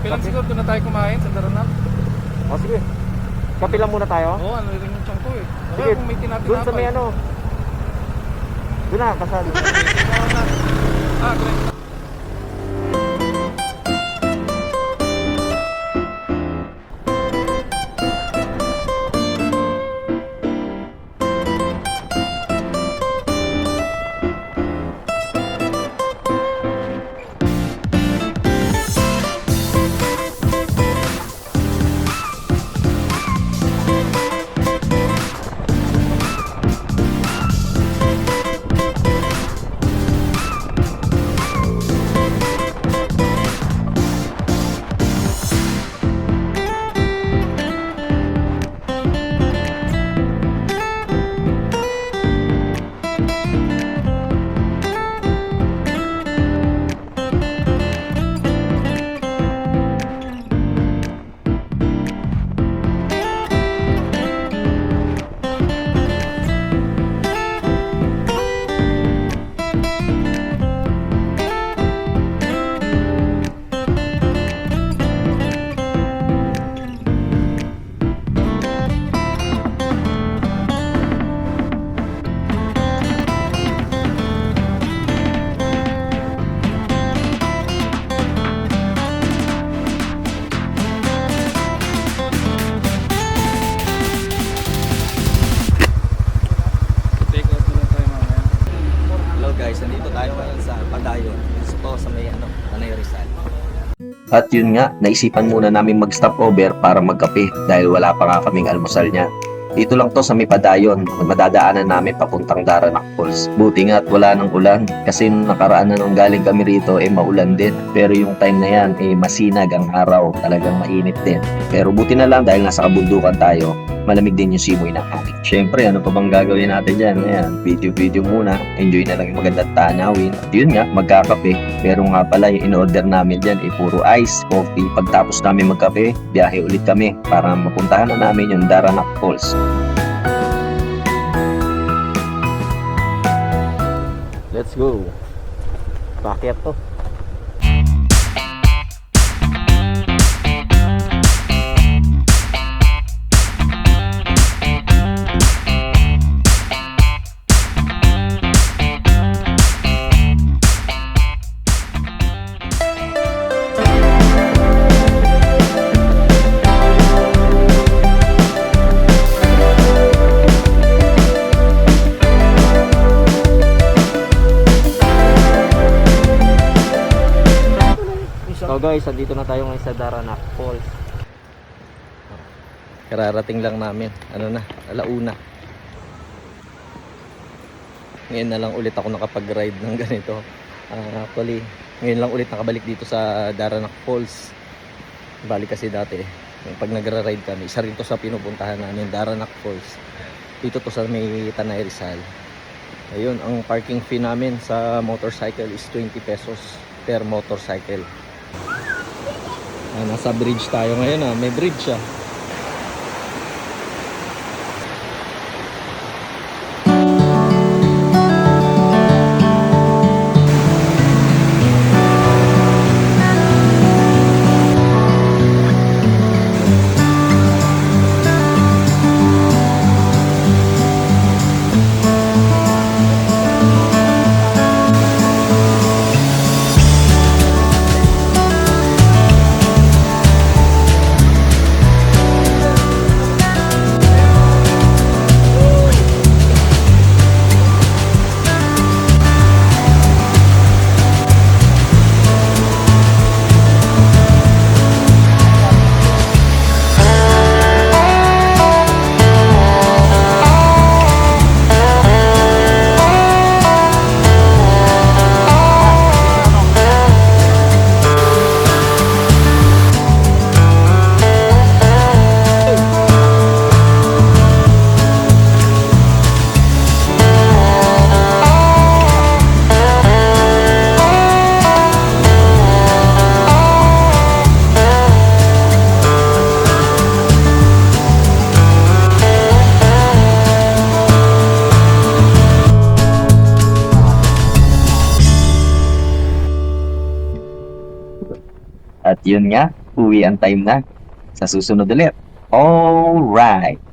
Okay lang Kape. siguro, doon na tayo kumain sa Daranal. O sige. Kape lang muna tayo. Oo, ano rin yung tiyan ko eh. Baka Sige, kung may tinatinapay. doon sa may ano. Doon na, kasal. Ah, great. Take out na lang tayo mamaya. Hello guys, nandito tayo ngayon sa Padayon. Ito sa may Tanay Rizal. At yun nga, naisipan muna namin mag-stop over para magkape dahil wala pa nga kaming almusal niya. Dito lang to sa may Padayon, madadaanan namin papuntang Daranac Falls. Buti nga at wala ng ulan kasi nung nakaraan na nung galing kami rito maulan din. Pero yung time na yan masinag ang araw, talagang mainit din. Pero buti na lang dahil nasa kabundukan tayo, malamig din yung simoy ng hangin. Syempre, ano pa bang gagawin natin dyan? Ayan, video muna. Enjoy na lang yung magandang tanawin. At yun nga, magkakape. Pero nga pala, yung in-order namin dyan puro ice, coffee. Pagtapos namin magkape, biyahe ulit kami para mapuntahan na namin yung Daranac Falls. Let's go. Paket to. So guys, andito na tayo ngayon sa Daranac Falls. Kararating lang namin. Ano na, alauna. Ngayon na lang ulit ako nakapag-ride ng ganito. Actually, ngayon lang ulit nakabalik dito sa Daranac Falls. Balik kasi dati, pag nagra-ride kami, isa rin to sa pinupuntahan namin, Daranac Falls. Dito to sa may Tanay Rizal. Ayun, ang parking fee namin sa motorcycle is 20 pesos per motorcycle. Nasa bridge tayo ngayon, may bridge siya. At yun nga, uwi ang time na. Sa susunod ulit. Alright!